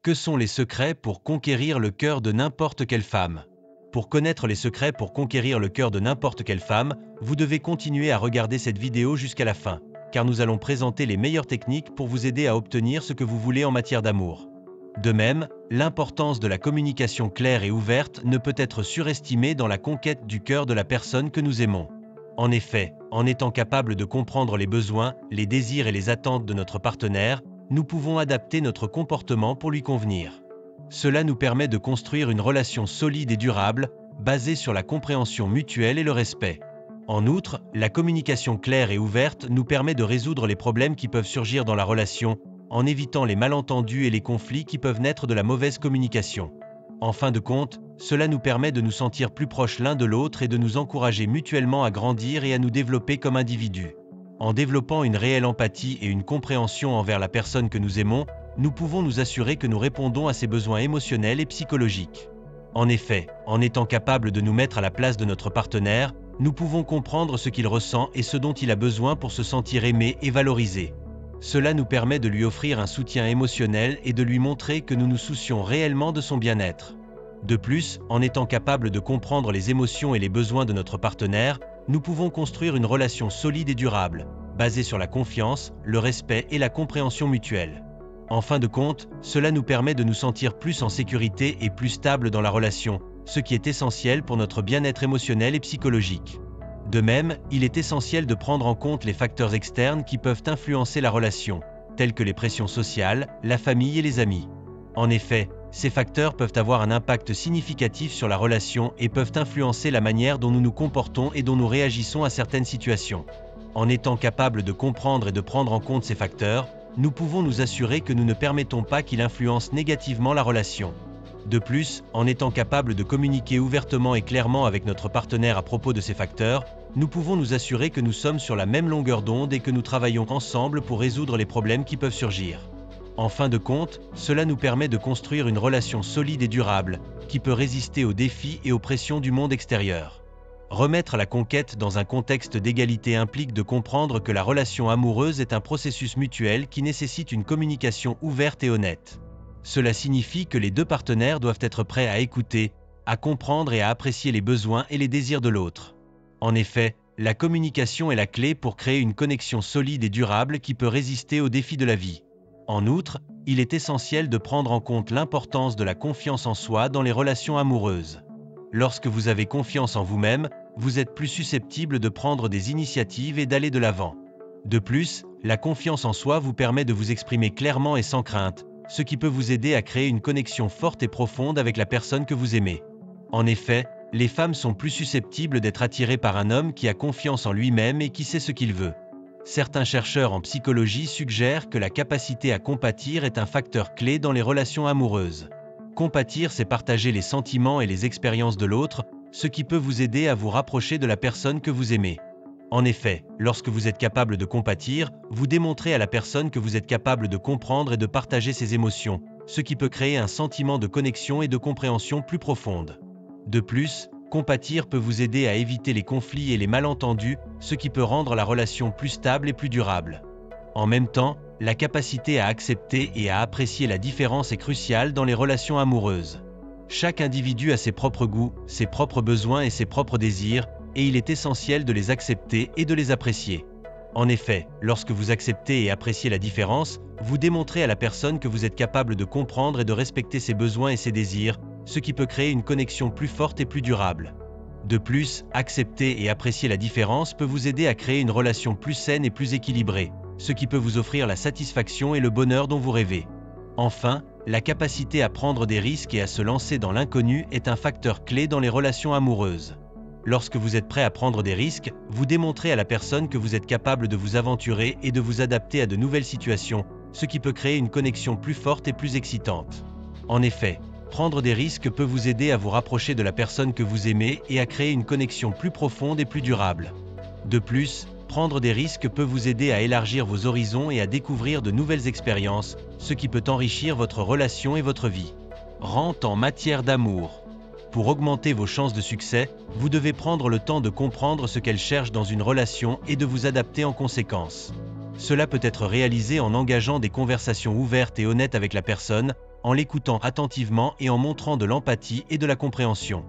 Que sont les secrets pour conquérir le cœur de n'importe quelle femme? Pour connaître les secrets pour conquérir le cœur de n'importe quelle femme, vous devez continuer à regarder cette vidéo jusqu'à la fin, car nous allons présenter les meilleures techniques pour vous aider à obtenir ce que vous voulez en matière d'amour. De même, l'importance de la communication claire et ouverte ne peut être surestimée dans la conquête du cœur de la personne que nous aimons. En effet, en étant capable de comprendre les besoins, les désirs et les attentes de notre partenaire, nous pouvons adapter notre comportement pour lui convenir. Cela nous permet de construire une relation solide et durable, basée sur la compréhension mutuelle et le respect. En outre, la communication claire et ouverte nous permet de résoudre les problèmes qui peuvent surgir dans la relation, en évitant les malentendus et les conflits qui peuvent naître de la mauvaise communication. En fin de compte, cela nous permet de nous sentir plus proches l'un de l'autre et de nous encourager mutuellement à grandir et à nous développer comme individus. En développant une réelle empathie et une compréhension envers la personne que nous aimons, nous pouvons nous assurer que nous répondons à ses besoins émotionnels et psychologiques. En effet, en étant capable de nous mettre à la place de notre partenaire, nous pouvons comprendre ce qu'il ressent et ce dont il a besoin pour se sentir aimé et valorisé. Cela nous permet de lui offrir un soutien émotionnel et de lui montrer que nous nous soucions réellement de son bien-être. De plus, en étant capable de comprendre les émotions et les besoins de notre partenaire, nous pouvons construire une relation solide et durable, basée sur la confiance, le respect et la compréhension mutuelle. En fin de compte, cela nous permet de nous sentir plus en sécurité et plus stable dans la relation, ce qui est essentiel pour notre bien-être émotionnel et psychologique. De même, il est essentiel de prendre en compte les facteurs externes qui peuvent influencer la relation, tels que les pressions sociales, la famille et les amis. En effet, ces facteurs peuvent avoir un impact significatif sur la relation et peuvent influencer la manière dont nous nous comportons et dont nous réagissons à certaines situations. En étant capable de comprendre et de prendre en compte ces facteurs, nous pouvons nous assurer que nous ne permettons pas qu'ils influencent négativement la relation. De plus, en étant capable de communiquer ouvertement et clairement avec notre partenaire à propos de ces facteurs, nous pouvons nous assurer que nous sommes sur la même longueur d'onde et que nous travaillons ensemble pour résoudre les problèmes qui peuvent surgir. En fin de compte, cela nous permet de construire une relation solide et durable, qui peut résister aux défis et aux pressions du monde extérieur. Remettre la conquête dans un contexte d'égalité implique de comprendre que la relation amoureuse est un processus mutuel qui nécessite une communication ouverte et honnête. Cela signifie que les deux partenaires doivent être prêts à écouter, à comprendre et à apprécier les besoins et les désirs de l'autre. En effet, la communication est la clé pour créer une connexion solide et durable qui peut résister aux défis de la vie. En outre, il est essentiel de prendre en compte l'importance de la confiance en soi dans les relations amoureuses. Lorsque vous avez confiance en vous-même, vous êtes plus susceptible de prendre des initiatives et d'aller de l'avant. De plus, la confiance en soi vous permet de vous exprimer clairement et sans crainte, ce qui peut vous aider à créer une connexion forte et profonde avec la personne que vous aimez. En effet, les femmes sont plus susceptibles d'être attirées par un homme qui a confiance en lui-même et qui sait ce qu'il veut. Certains chercheurs en psychologie suggèrent que la capacité à compatir est un facteur clé dans les relations amoureuses. Compatir, c'est partager les sentiments et les expériences de l'autre, ce qui peut vous aider à vous rapprocher de la personne que vous aimez. En effet, lorsque vous êtes capable de compatir, vous démontrez à la personne que vous êtes capable de comprendre et de partager ses émotions, ce qui peut créer un sentiment de connexion et de compréhension plus profonde. De plus, compatir peut vous aider à éviter les conflits et les malentendus, ce qui peut rendre la relation plus stable et plus durable. En même temps, la capacité à accepter et à apprécier la différence est cruciale dans les relations amoureuses. Chaque individu a ses propres goûts, ses propres besoins et ses propres désirs, et il est essentiel de les accepter et de les apprécier. En effet, lorsque vous acceptez et appréciez la différence, vous démontrez à la personne que vous êtes capable de comprendre et de respecter ses besoins et ses désirs, ce qui peut créer une connexion plus forte et plus durable. De plus, accepter et apprécier la différence peut vous aider à créer une relation plus saine et plus équilibrée, ce qui peut vous offrir la satisfaction et le bonheur dont vous rêvez. Enfin, la capacité à prendre des risques et à se lancer dans l'inconnu est un facteur clé dans les relations amoureuses. Lorsque vous êtes prêt à prendre des risques, vous démontrez à la personne que vous êtes capable de vous aventurer et de vous adapter à de nouvelles situations, ce qui peut créer une connexion plus forte et plus excitante. En effet, prendre des risques peut vous aider à vous rapprocher de la personne que vous aimez et à créer une connexion plus profonde et plus durable. De plus, prendre des risques peut vous aider à élargir vos horizons et à découvrir de nouvelles expériences, ce qui peut enrichir votre relation et votre vie. Rente en matière d'amour. Pour augmenter vos chances de succès, vous devez prendre le temps de comprendre ce qu'elle cherche dans une relation et de vous adapter en conséquence. Cela peut être réalisé en engageant des conversations ouvertes et honnêtes avec la personne, en l'écoutant attentivement et en montrant de l'empathie et de la compréhension.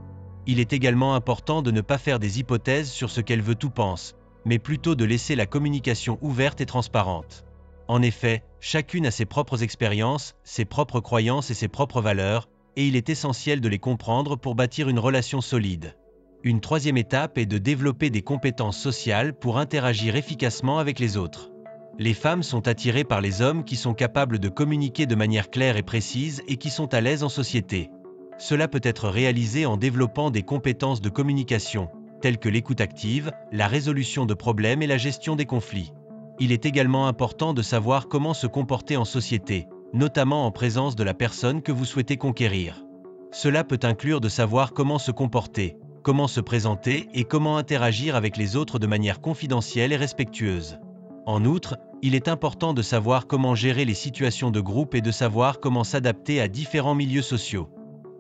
Il est également important de ne pas faire des hypothèses sur ce qu'elle veut ou pense, mais plutôt de laisser la communication ouverte et transparente. En effet, chacune a ses propres expériences, ses propres croyances et ses propres valeurs, et il est essentiel de les comprendre pour bâtir une relation solide. Une troisième étape est de développer des compétences sociales pour interagir efficacement avec les autres. Les femmes sont attirées par les hommes qui sont capables de communiquer de manière claire et précise et qui sont à l'aise en société. Cela peut être réalisé en développant des compétences de communication, telles que l'écoute active, la résolution de problèmes et la gestion des conflits. Il est également important de savoir comment se comporter en société, notamment en présence de la personne que vous souhaitez conquérir. Cela peut inclure de savoir comment se comporter, comment se présenter et comment interagir avec les autres de manière confidentielle et respectueuse. En outre, il est important de savoir comment gérer les situations de groupe et de savoir comment s'adapter à différents milieux sociaux.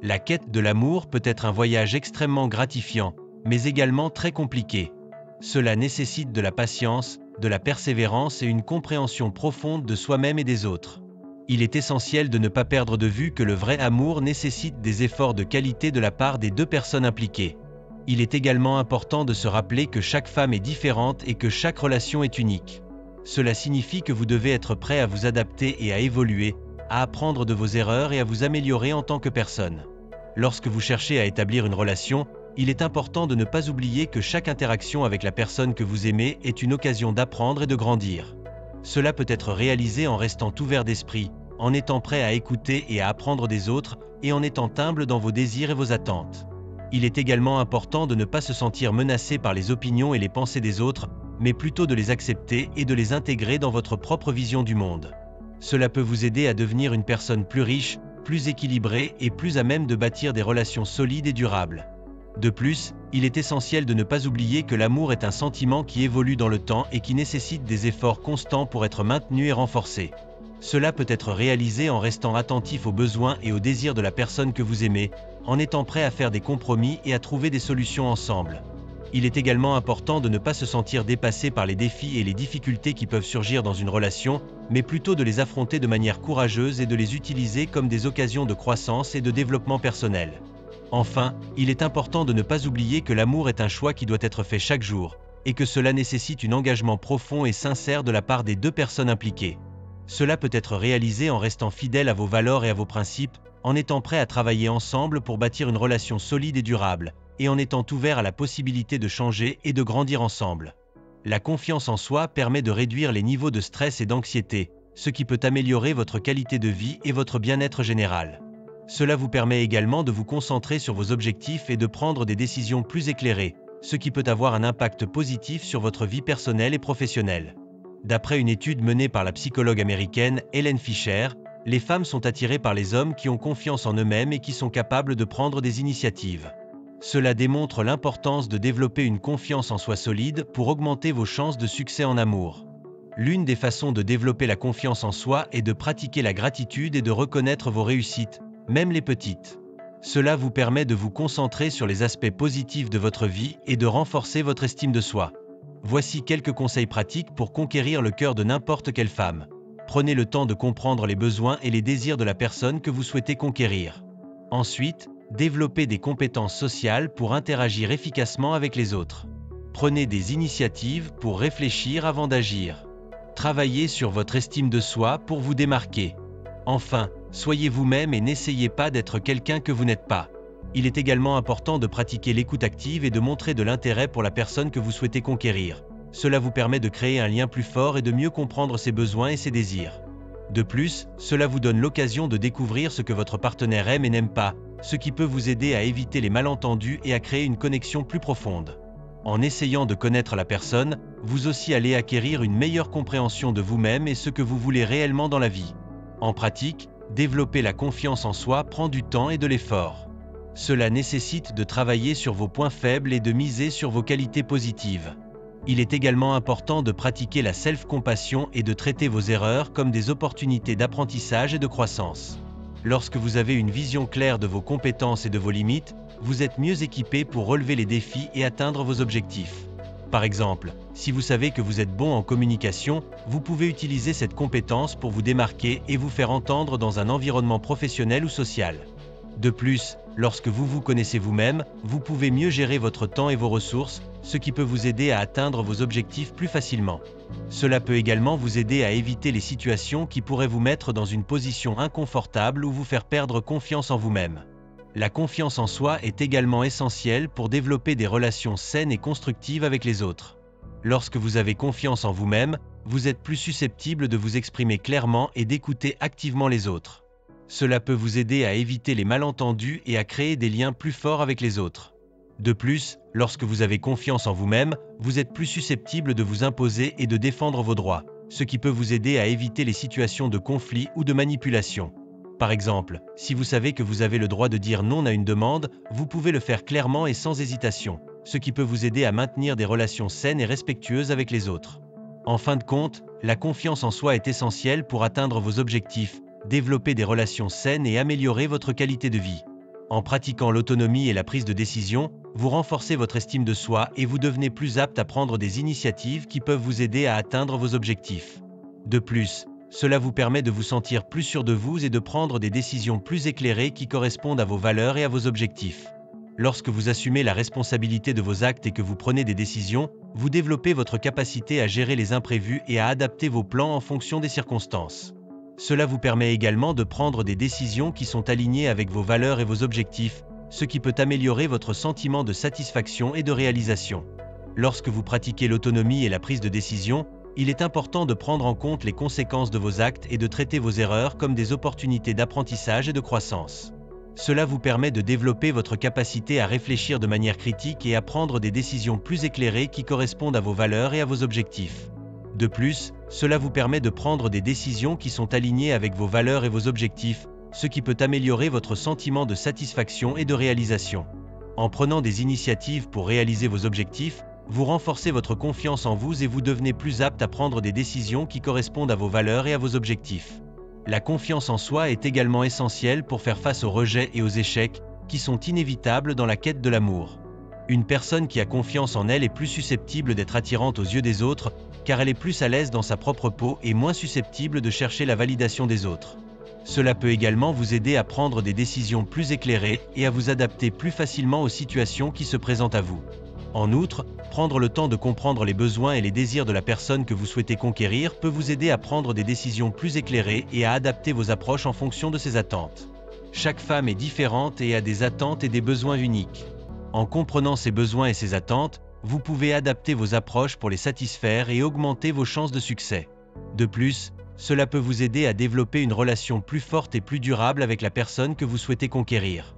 La quête de l'amour peut être un voyage extrêmement gratifiant, mais également très compliqué. Cela nécessite de la patience, de la persévérance et une compréhension profonde de soi-même et des autres. Il est essentiel de ne pas perdre de vue que le vrai amour nécessite des efforts de qualité de la part des deux personnes impliquées. Il est également important de se rappeler que chaque femme est différente et que chaque relation est unique. Cela signifie que vous devez être prêt à vous adapter et à évoluer, à apprendre de vos erreurs et à vous améliorer en tant que personne. Lorsque vous cherchez à établir une relation, il est important de ne pas oublier que chaque interaction avec la personne que vous aimez est une occasion d'apprendre et de grandir. Cela peut être réalisé en restant ouvert d'esprit, en étant prêt à écouter et à apprendre des autres, et en étant humble dans vos désirs et vos attentes. Il est également important de ne pas se sentir menacé par les opinions et les pensées des autres, mais plutôt de les accepter et de les intégrer dans votre propre vision du monde. Cela peut vous aider à devenir une personne plus riche, plus équilibrée et plus à même de bâtir des relations solides et durables. De plus, il est essentiel de ne pas oublier que l'amour est un sentiment qui évolue dans le temps et qui nécessite des efforts constants pour être maintenu et renforcé. Cela peut être réalisé en restant attentif aux besoins et aux désirs de la personne que vous aimez, en étant prêt à faire des compromis et à trouver des solutions ensemble. Il est également important de ne pas se sentir dépassé par les défis et les difficultés qui peuvent surgir dans une relation, mais plutôt de les affronter de manière courageuse et de les utiliser comme des occasions de croissance et de développement personnel. Enfin, il est important de ne pas oublier que l'amour est un choix qui doit être fait chaque jour, et que cela nécessite un engagement profond et sincère de la part des deux personnes impliquées. Cela peut être réalisé en restant fidèle à vos valeurs et à vos principes, en étant prêt à travailler ensemble pour bâtir une relation solide et durable, et en étant ouvert à la possibilité de changer et de grandir ensemble. La confiance en soi permet de réduire les niveaux de stress et d'anxiété, ce qui peut améliorer votre qualité de vie et votre bien-être général. Cela vous permet également de vous concentrer sur vos objectifs et de prendre des décisions plus éclairées, ce qui peut avoir un impact positif sur votre vie personnelle et professionnelle. D'après une étude menée par la psychologue américaine Helen Fisher, les femmes sont attirées par les hommes qui ont confiance en eux-mêmes et qui sont capables de prendre des initiatives. Cela démontre l'importance de développer une confiance en soi solide pour augmenter vos chances de succès en amour. L'une des façons de développer la confiance en soi est de pratiquer la gratitude et de reconnaître vos réussites, même les petites. Cela vous permet de vous concentrer sur les aspects positifs de votre vie et de renforcer votre estime de soi. Voici quelques conseils pratiques pour conquérir le cœur de n'importe quelle femme. Prenez le temps de comprendre les besoins et les désirs de la personne que vous souhaitez conquérir. Ensuite, développez des compétences sociales pour interagir efficacement avec les autres. Prenez des initiatives pour réfléchir avant d'agir. Travaillez sur votre estime de soi pour vous démarquer. Enfin, soyez vous-même et n'essayez pas d'être quelqu'un que vous n'êtes pas. Il est également important de pratiquer l'écoute active et de montrer de l'intérêt pour la personne que vous souhaitez conquérir. Cela vous permet de créer un lien plus fort et de mieux comprendre ses besoins et ses désirs. De plus, cela vous donne l'occasion de découvrir ce que votre partenaire aime et n'aime pas, ce qui peut vous aider à éviter les malentendus et à créer une connexion plus profonde. En essayant de connaître la personne, vous aussi allez acquérir une meilleure compréhension de vous-même et ce que vous voulez réellement dans la vie. En pratique, développer la confiance en soi prend du temps et de l'effort. Cela nécessite de travailler sur vos points faibles et de miser sur vos qualités positives. Il est également important de pratiquer la self-compassion et de traiter vos erreurs comme des opportunités d'apprentissage et de croissance. Lorsque vous avez une vision claire de vos compétences et de vos limites, vous êtes mieux équipé pour relever les défis et atteindre vos objectifs. Par exemple, si vous savez que vous êtes bon en communication, vous pouvez utiliser cette compétence pour vous démarquer et vous faire entendre dans un environnement professionnel ou social. De plus, lorsque vous vous connaissez vous-même, vous pouvez mieux gérer votre temps et vos ressources, ce qui peut vous aider à atteindre vos objectifs plus facilement. Cela peut également vous aider à éviter les situations qui pourraient vous mettre dans une position inconfortable ou vous faire perdre confiance en vous-même. La confiance en soi est également essentielle pour développer des relations saines et constructives avec les autres. Lorsque vous avez confiance en vous-même, vous êtes plus susceptible de vous exprimer clairement et d'écouter activement les autres. Cela peut vous aider à éviter les malentendus et à créer des liens plus forts avec les autres. De plus, lorsque vous avez confiance en vous-même, vous êtes plus susceptible de vous imposer et de défendre vos droits, ce qui peut vous aider à éviter les situations de conflit ou de manipulation. Par exemple, si vous savez que vous avez le droit de dire non à une demande, vous pouvez le faire clairement et sans hésitation, ce qui peut vous aider à maintenir des relations saines et respectueuses avec les autres. En fin de compte, la confiance en soi est essentielle pour atteindre vos objectifs, développer des relations saines et améliorer votre qualité de vie. En pratiquant l'autonomie et la prise de décision, vous renforcez votre estime de soi et vous devenez plus apte à prendre des initiatives qui peuvent vous aider à atteindre vos objectifs. De plus, cela vous permet de vous sentir plus sûr de vous et de prendre des décisions plus éclairées qui correspondent à vos valeurs et à vos objectifs. Lorsque vous assumez la responsabilité de vos actes et que vous prenez des décisions, vous développez votre capacité à gérer les imprévus et à adapter vos plans en fonction des circonstances. Cela vous permet également de prendre des décisions qui sont alignées avec vos valeurs et vos objectifs, ce qui peut améliorer votre sentiment de satisfaction et de réalisation. Lorsque vous pratiquez l'autonomie et la prise de décision, il est important de prendre en compte les conséquences de vos actes et de traiter vos erreurs comme des opportunités d'apprentissage et de croissance. Cela vous permet de développer votre capacité à réfléchir de manière critique et à prendre des décisions plus éclairées qui correspondent à vos valeurs et à vos objectifs. De plus, cela vous permet de prendre des décisions qui sont alignées avec vos valeurs et vos objectifs, ce qui peut améliorer votre sentiment de satisfaction et de réalisation. En prenant des initiatives pour réaliser vos objectifs, vous renforcez votre confiance en vous et vous devenez plus apte à prendre des décisions qui correspondent à vos valeurs et à vos objectifs. La confiance en soi est également essentielle pour faire face aux rejets et aux échecs, qui sont inévitables dans la quête de l'amour. Une personne qui a confiance en elle est plus susceptible d'être attirante aux yeux des autres, car elle est plus à l'aise dans sa propre peau et moins susceptible de chercher la validation des autres. Cela peut également vous aider à prendre des décisions plus éclairées et à vous adapter plus facilement aux situations qui se présentent à vous. En outre, prendre le temps de comprendre les besoins et les désirs de la personne que vous souhaitez conquérir peut vous aider à prendre des décisions plus éclairées et à adapter vos approches en fonction de ses attentes. Chaque femme est différente et a des attentes et des besoins uniques. En comprenant ses besoins et ses attentes, vous pouvez adapter vos approches pour les satisfaire et augmenter vos chances de succès. De plus, cela peut vous aider à développer une relation plus forte et plus durable avec la personne que vous souhaitez conquérir.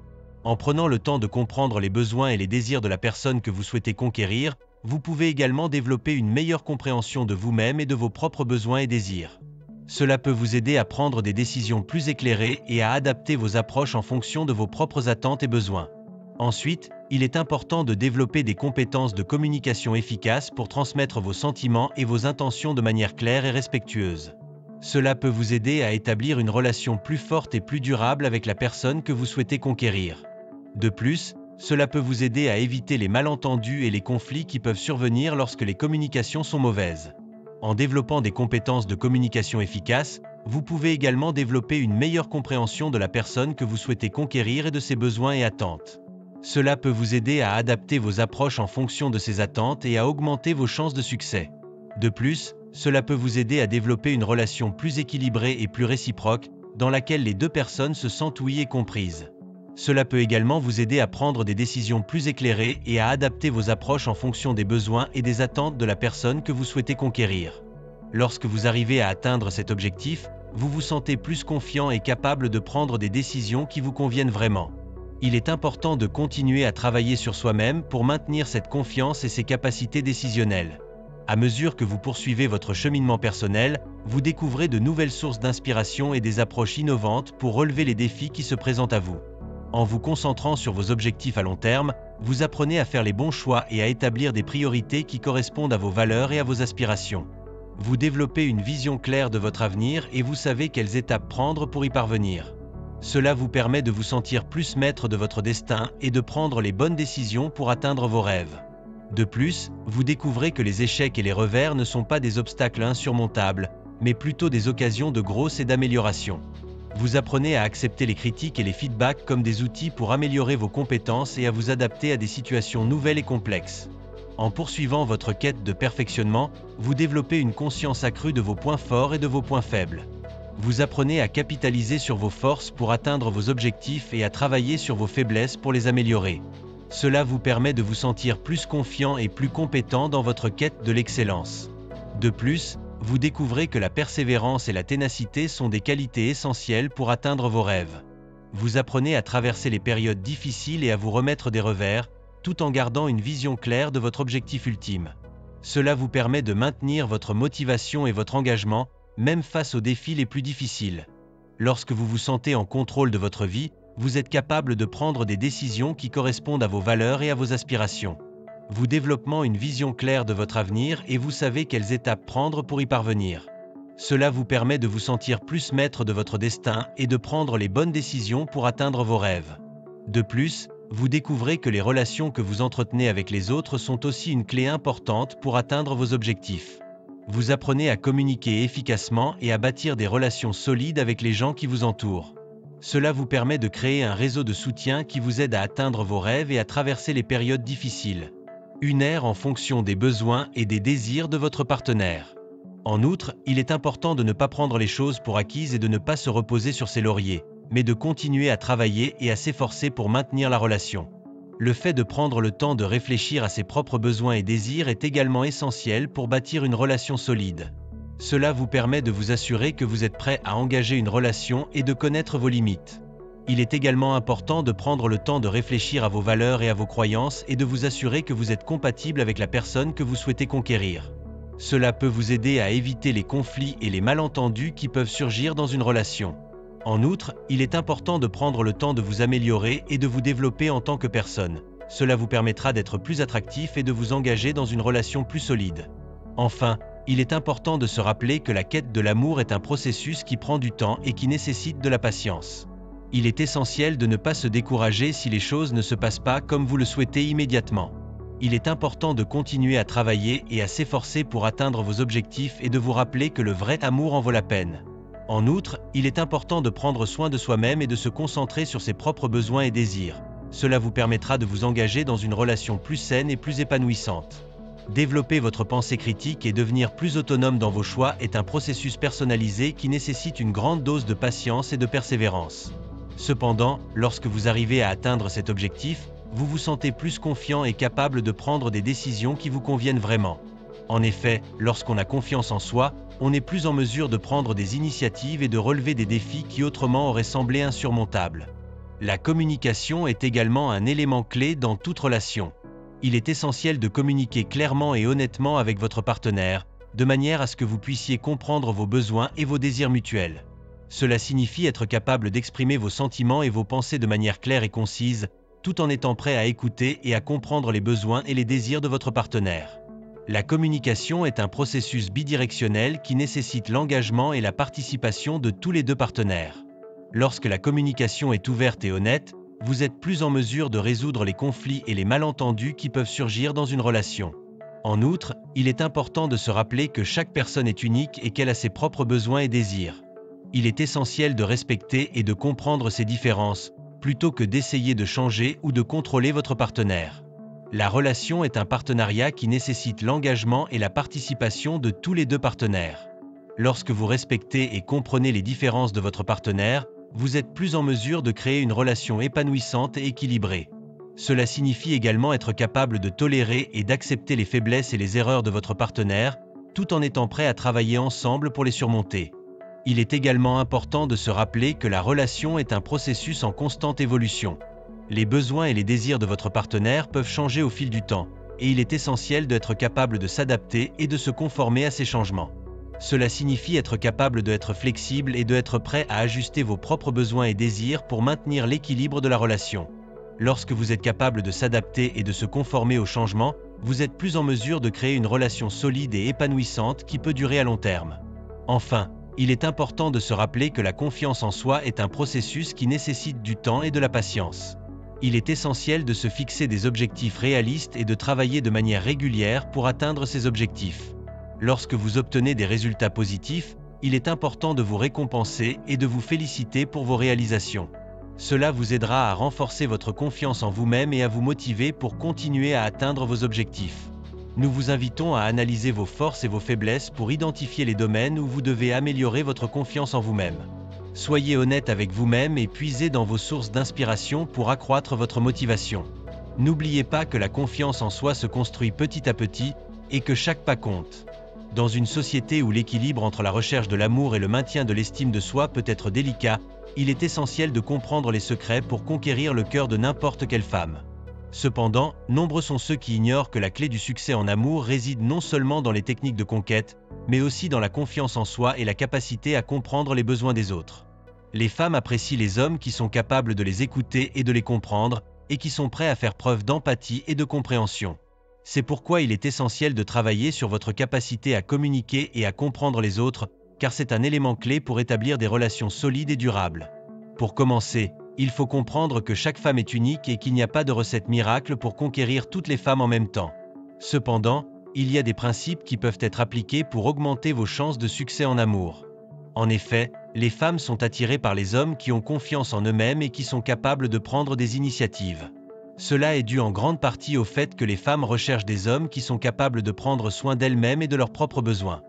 En prenant le temps de comprendre les besoins et les désirs de la personne que vous souhaitez conquérir, vous pouvez également développer une meilleure compréhension de vous-même et de vos propres besoins et désirs. Cela peut vous aider à prendre des décisions plus éclairées et à adapter vos approches en fonction de vos propres attentes et besoins. Ensuite, il est important de développer des compétences de communication efficaces pour transmettre vos sentiments et vos intentions de manière claire et respectueuse. Cela peut vous aider à établir une relation plus forte et plus durable avec la personne que vous souhaitez conquérir. De plus, cela peut vous aider à éviter les malentendus et les conflits qui peuvent survenir lorsque les communications sont mauvaises. En développant des compétences de communication efficaces, vous pouvez également développer une meilleure compréhension de la personne que vous souhaitez conquérir et de ses besoins et attentes. Cela peut vous aider à adapter vos approches en fonction de ses attentes et à augmenter vos chances de succès. De plus, cela peut vous aider à développer une relation plus équilibrée et plus réciproque, dans laquelle les deux personnes se sentent ouïes et comprises. Cela peut également vous aider à prendre des décisions plus éclairées et à adapter vos approches en fonction des besoins et des attentes de la personne que vous souhaitez conquérir. Lorsque vous arrivez à atteindre cet objectif, vous vous sentez plus confiant et capable de prendre des décisions qui vous conviennent vraiment. Il est important de continuer à travailler sur soi-même pour maintenir cette confiance et ses capacités décisionnelles. À mesure que vous poursuivez votre cheminement personnel, vous découvrez de nouvelles sources d'inspiration et des approches innovantes pour relever les défis qui se présentent à vous. En vous concentrant sur vos objectifs à long terme, vous apprenez à faire les bons choix et à établir des priorités qui correspondent à vos valeurs et à vos aspirations. Vous développez une vision claire de votre avenir et vous savez quelles étapes prendre pour y parvenir. Cela vous permet de vous sentir plus maître de votre destin et de prendre les bonnes décisions pour atteindre vos rêves. De plus, vous découvrez que les échecs et les revers ne sont pas des obstacles insurmontables, mais plutôt des occasions de growth et d'amélioration. Vous apprenez à accepter les critiques et les feedbacks comme des outils pour améliorer vos compétences et à vous adapter à des situations nouvelles et complexes. En poursuivant votre quête de perfectionnement, vous développez une conscience accrue de vos points forts et de vos points faibles. Vous apprenez à capitaliser sur vos forces pour atteindre vos objectifs et à travailler sur vos faiblesses pour les améliorer. Cela vous permet de vous sentir plus confiant et plus compétent dans votre quête de l'excellence. De plus, vous découvrez que la persévérance et la ténacité sont des qualités essentielles pour atteindre vos rêves. Vous apprenez à traverser les périodes difficiles et à vous remettre des revers, tout en gardant une vision claire de votre objectif ultime. Cela vous permet de maintenir votre motivation et votre engagement, même face aux défis les plus difficiles. Lorsque vous vous sentez en contrôle de votre vie, vous êtes capable de prendre des décisions qui correspondent à vos valeurs et à vos aspirations. Vous développez une vision claire de votre avenir et vous savez quelles étapes prendre pour y parvenir. Cela vous permet de vous sentir plus maître de votre destin et de prendre les bonnes décisions pour atteindre vos rêves. De plus, vous découvrez que les relations que vous entretenez avec les autres sont aussi une clé importante pour atteindre vos objectifs. Vous apprenez à communiquer efficacement et à bâtir des relations solides avec les gens qui vous entourent. Cela vous permet de créer un réseau de soutien qui vous aide à atteindre vos rêves et à traverser les périodes difficiles. Une ère en fonction des besoins et des désirs de votre partenaire. En outre, il est important de ne pas prendre les choses pour acquises et de ne pas se reposer sur ses lauriers, mais de continuer à travailler et à s'efforcer pour maintenir la relation. Le fait de prendre le temps de réfléchir à ses propres besoins et désirs est également essentiel pour bâtir une relation solide. Cela vous permet de vous assurer que vous êtes prêt à engager une relation et de connaître vos limites. Il est également important de prendre le temps de réfléchir à vos valeurs et à vos croyances et de vous assurer que vous êtes compatible avec la personne que vous souhaitez conquérir. Cela peut vous aider à éviter les conflits et les malentendus qui peuvent surgir dans une relation. En outre, il est important de prendre le temps de vous améliorer et de vous développer en tant que personne. Cela vous permettra d'être plus attractif et de vous engager dans une relation plus solide. Enfin, il est important de se rappeler que la quête de l'amour est un processus qui prend du temps et qui nécessite de la patience. Il est essentiel de ne pas se décourager si les choses ne se passent pas comme vous le souhaitez immédiatement. Il est important de continuer à travailler et à s'efforcer pour atteindre vos objectifs et de vous rappeler que le vrai amour en vaut la peine. En outre, il est important de prendre soin de soi-même et de se concentrer sur ses propres besoins et désirs. Cela vous permettra de vous engager dans une relation plus saine et plus épanouissante. Développer votre pensée critique et devenir plus autonome dans vos choix est un processus personnalisé qui nécessite une grande dose de patience et de persévérance. Cependant, lorsque vous arrivez à atteindre cet objectif, vous vous sentez plus confiant et capable de prendre des décisions qui vous conviennent vraiment. En effet, lorsqu'on a confiance en soi, on est plus en mesure de prendre des initiatives et de relever des défis qui autrement auraient semblé insurmontables. La communication est également un élément clé dans toute relation. Il est essentiel de communiquer clairement et honnêtement avec votre partenaire, de manière à ce que vous puissiez comprendre vos besoins et vos désirs mutuels. Cela signifie être capable d'exprimer vos sentiments et vos pensées de manière claire et concise, tout en étant prêt à écouter et à comprendre les besoins et les désirs de votre partenaire. La communication est un processus bidirectionnel qui nécessite l'engagement et la participation de tous les deux partenaires. Lorsque la communication est ouverte et honnête, vous êtes plus en mesure de résoudre les conflits et les malentendus qui peuvent surgir dans une relation. En outre, il est important de se rappeler que chaque personne est unique et qu'elle a ses propres besoins et désirs. Il est essentiel de respecter et de comprendre ces différences, plutôt que d'essayer de changer ou de contrôler votre partenaire. La relation est un partenariat qui nécessite l'engagement et la participation de tous les deux partenaires. Lorsque vous respectez et comprenez les différences de votre partenaire, vous êtes plus en mesure de créer une relation épanouissante et équilibrée. Cela signifie également être capable de tolérer et d'accepter les faiblesses et les erreurs de votre partenaire, tout en étant prêt à travailler ensemble pour les surmonter. Il est également important de se rappeler que la relation est un processus en constante évolution. Les besoins et les désirs de votre partenaire peuvent changer au fil du temps, et il est essentiel d'être capable de s'adapter et de se conformer à ces changements. Cela signifie être capable d'être flexible et d'être prêt à ajuster vos propres besoins et désirs pour maintenir l'équilibre de la relation. Lorsque vous êtes capable de s'adapter et de se conformer aux changements, vous êtes plus en mesure de créer une relation solide et épanouissante qui peut durer à long terme. Enfin, il est important de se rappeler que la confiance en soi est un processus qui nécessite du temps et de la patience. Il est essentiel de se fixer des objectifs réalistes et de travailler de manière régulière pour atteindre ces objectifs. Lorsque vous obtenez des résultats positifs, il est important de vous récompenser et de vous féliciter pour vos réalisations. Cela vous aidera à renforcer votre confiance en vous-même et à vous motiver pour continuer à atteindre vos objectifs. Nous vous invitons à analyser vos forces et vos faiblesses pour identifier les domaines où vous devez améliorer votre confiance en vous-même. Soyez honnête avec vous-même et puisez dans vos sources d'inspiration pour accroître votre motivation. N'oubliez pas que la confiance en soi se construit petit à petit et que chaque pas compte. Dans une société où l'équilibre entre la recherche de l'amour et le maintien de l'estime de soi peut être délicat, il est essentiel de comprendre les secrets pour conquérir le cœur de n'importe quelle femme. Cependant, nombreux sont ceux qui ignorent que la clé du succès en amour réside non seulement dans les techniques de conquête, mais aussi dans la confiance en soi et la capacité à comprendre les besoins des autres. Les femmes apprécient les hommes qui sont capables de les écouter et de les comprendre, et qui sont prêts à faire preuve d'empathie et de compréhension. C'est pourquoi il est essentiel de travailler sur votre capacité à communiquer et à comprendre les autres, car c'est un élément clé pour établir des relations solides et durables. Pour commencer, il faut comprendre que chaque femme est unique et qu'il n'y a pas de recette miracle pour conquérir toutes les femmes en même temps. Cependant, il y a des principes qui peuvent être appliqués pour augmenter vos chances de succès en amour. En effet, les femmes sont attirées par les hommes qui ont confiance en eux-mêmes et qui sont capables de prendre des initiatives. Cela est dû en grande partie au fait que les femmes recherchent des hommes qui sont capables de prendre soin d'elles-mêmes et de leurs propres besoins.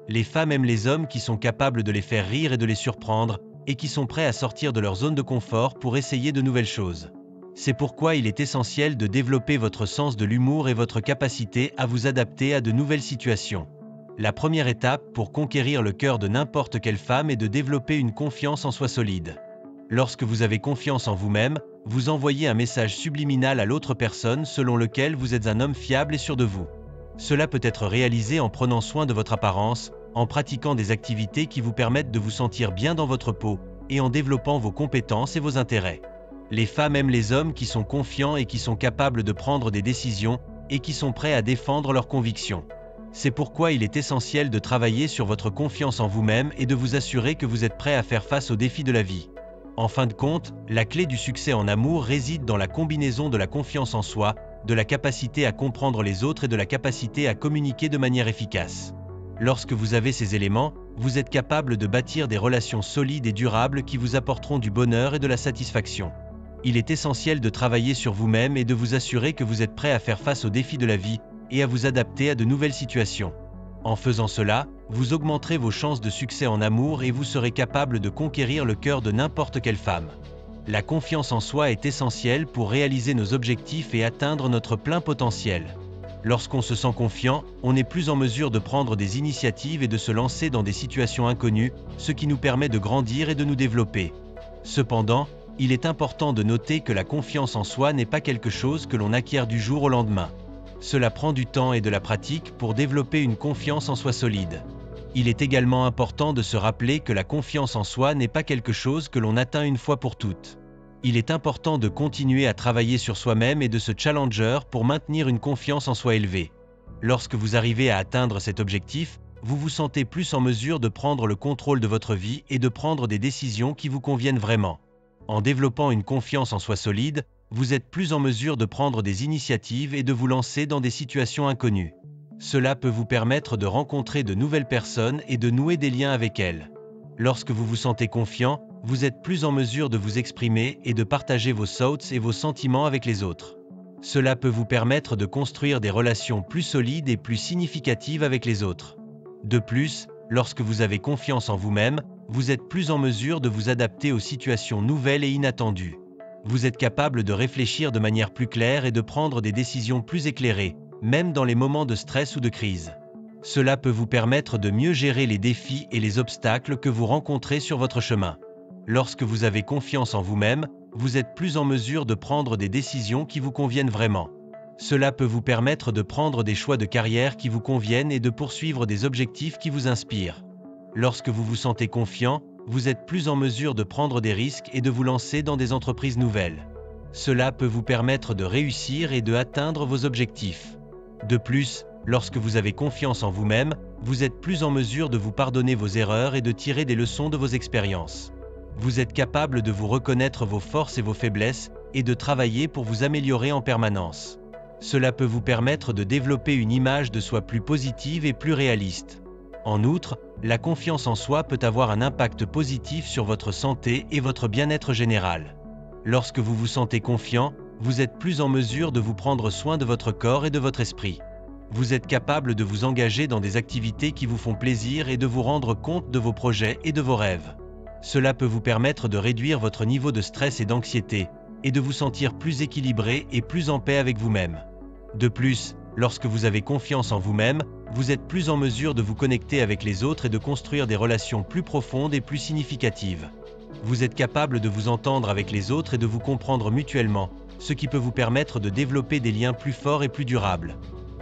Les femmes aiment les hommes qui sont capables de les faire rire et de les surprendre, et qui sont prêts à sortir de leur zone de confort pour essayer de nouvelles choses. C'est pourquoi il est essentiel de développer votre sens de l'humour et votre capacité à vous adapter à de nouvelles situations. La première étape pour conquérir le cœur de n'importe quelle femme est de développer une confiance en soi solide. Lorsque vous avez confiance en vous-même, vous envoyez un message subliminal à l'autre personne selon lequel vous êtes un homme fiable et sûr de vous. Cela peut être réalisé en prenant soin de votre apparence, en pratiquant des activités qui vous permettent de vous sentir bien dans votre peau, et en développant vos compétences et vos intérêts. Les femmes aiment les hommes qui sont confiants et qui sont capables de prendre des décisions, et qui sont prêts à défendre leurs convictions. C'est pourquoi il est essentiel de travailler sur votre confiance en vous-même et de vous assurer que vous êtes prêt à faire face aux défis de la vie. En fin de compte, la clé du succès en amour réside dans la combinaison de la confiance en soi, de la capacité à comprendre les autres et de la capacité à communiquer de manière efficace. Lorsque vous avez ces éléments, vous êtes capable de bâtir des relations solides et durables qui vous apporteront du bonheur et de la satisfaction. Il est essentiel de travailler sur vous-même et de vous assurer que vous êtes prêt à faire face aux défis de la vie et à vous adapter à de nouvelles situations. En faisant cela, vous augmenterez vos chances de succès en amour et vous serez capable de conquérir le cœur de n'importe quelle femme. La confiance en soi est essentielle pour réaliser nos objectifs et atteindre notre plein potentiel. Lorsqu'on se sent confiant, on est plus en mesure de prendre des initiatives et de se lancer dans des situations inconnues, ce qui nous permet de grandir et de nous développer. Cependant, il est important de noter que la confiance en soi n'est pas quelque chose que l'on acquiert du jour au lendemain. Cela prend du temps et de la pratique pour développer une confiance en soi solide. Il est également important de se rappeler que la confiance en soi n'est pas quelque chose que l'on atteint une fois pour toutes. Il est important de continuer à travailler sur soi-même et de se challenger pour maintenir une confiance en soi élevée. Lorsque vous arrivez à atteindre cet objectif, vous vous sentez plus en mesure de prendre le contrôle de votre vie et de prendre des décisions qui vous conviennent vraiment. En développant une confiance en soi solide, vous êtes plus en mesure de prendre des initiatives et de vous lancer dans des situations inconnues. Cela peut vous permettre de rencontrer de nouvelles personnes et de nouer des liens avec elles. Lorsque vous vous sentez confiant, vous êtes plus en mesure de vous exprimer et de partager vos thoughts et vos sentiments avec les autres. Cela peut vous permettre de construire des relations plus solides et plus significatives avec les autres. De plus, lorsque vous avez confiance en vous-même, vous êtes plus en mesure de vous adapter aux situations nouvelles et inattendues. Vous êtes capable de réfléchir de manière plus claire et de prendre des décisions plus éclairées, même dans les moments de stress ou de crise. Cela peut vous permettre de mieux gérer les défis et les obstacles que vous rencontrez sur votre chemin. Lorsque vous avez confiance en vous-même, vous êtes plus en mesure de prendre des décisions qui vous conviennent vraiment. Cela peut vous permettre de prendre des choix de carrière qui vous conviennent et de poursuivre des objectifs qui vous inspirent. Lorsque vous vous sentez confiant, vous êtes plus en mesure de prendre des risques et de vous lancer dans des entreprises nouvelles. Cela peut vous permettre de réussir et de atteindre vos objectifs. De plus, lorsque vous avez confiance en vous-même, vous êtes plus en mesure de vous pardonner vos erreurs et de tirer des leçons de vos expériences. Vous êtes capable de vous reconnaître vos forces et vos faiblesses, et de travailler pour vous améliorer en permanence. Cela peut vous permettre de développer une image de soi plus positive et plus réaliste. En outre, la confiance en soi peut avoir un impact positif sur votre santé et votre bien-être général. Lorsque vous vous sentez confiant, vous êtes plus en mesure de vous prendre soin de votre corps et de votre esprit. Vous êtes capable de vous engager dans des activités qui vous font plaisir et de vous rendre compte de vos projets et de vos rêves. Cela peut vous permettre de réduire votre niveau de stress et d'anxiété, et de vous sentir plus équilibré et plus en paix avec vous-même. De plus, lorsque vous avez confiance en vous-même, vous êtes plus en mesure de vous connecter avec les autres et de construire des relations plus profondes et plus significatives. Vous êtes capable de vous entendre avec les autres et de vous comprendre mutuellement, ce qui peut vous permettre de développer des liens plus forts et plus durables.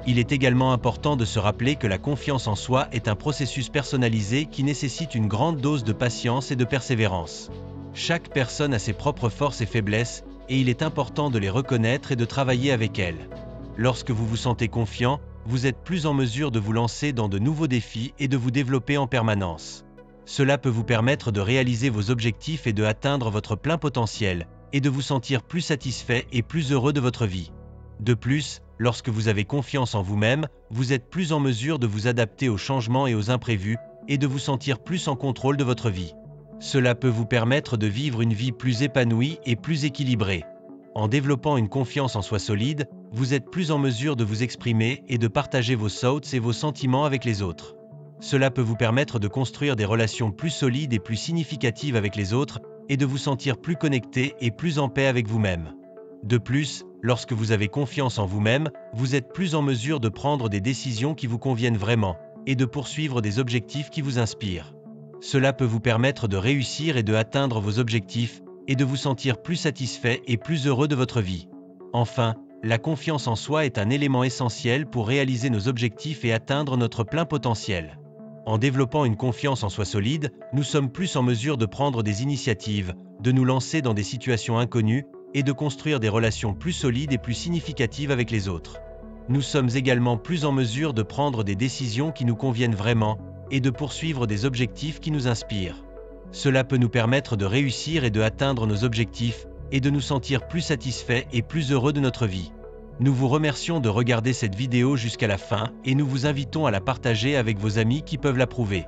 Il est également important de se rappeler que la confiance en soi est un processus personnalisé qui nécessite une grande dose de patience et de persévérance. Chaque personne a ses propres forces et faiblesses, et il est important de les reconnaître et de travailler avec elles. Lorsque vous vous sentez confiant, vous êtes plus en mesure de vous lancer dans de nouveaux défis et de vous développer en permanence. Cela peut vous permettre de réaliser vos objectifs et de atteindre votre plein potentiel, et de vous sentir plus satisfait et plus heureux de votre vie. De plus, lorsque vous avez confiance en vous-même, vous êtes plus en mesure de vous adapter aux changements et aux imprévus, et de vous sentir plus en contrôle de votre vie. Cela peut vous permettre de vivre une vie plus épanouie et plus équilibrée. En développant une confiance en soi solide, vous êtes plus en mesure de vous exprimer et de partager vos thoughts et vos sentiments avec les autres. Cela peut vous permettre de construire des relations plus solides et plus significatives avec les autres, et de vous sentir plus connecté et plus en paix avec vous-même. De plus, lorsque vous avez confiance en vous-même, vous êtes plus en mesure de prendre des décisions qui vous conviennent vraiment, et de poursuivre des objectifs qui vous inspirent. Cela peut vous permettre de réussir et de atteindre vos objectifs, et de vous sentir plus satisfait et plus heureux de votre vie. Enfin, la confiance en soi est un élément essentiel pour réaliser nos objectifs et atteindre notre plein potentiel. En développant une confiance en soi solide, nous sommes plus en mesure de prendre des initiatives, de nous lancer dans des situations inconnues, et de construire des relations plus solides et plus significatives avec les autres. Nous sommes également plus en mesure de prendre des décisions qui nous conviennent vraiment, et de poursuivre des objectifs qui nous inspirent. Cela peut nous permettre de réussir et de atteindre nos objectifs, et de nous sentir plus satisfaits et plus heureux de notre vie. Nous vous remercions de regarder cette vidéo jusqu'à la fin, et nous vous invitons à la partager avec vos amis qui peuvent l'approuver.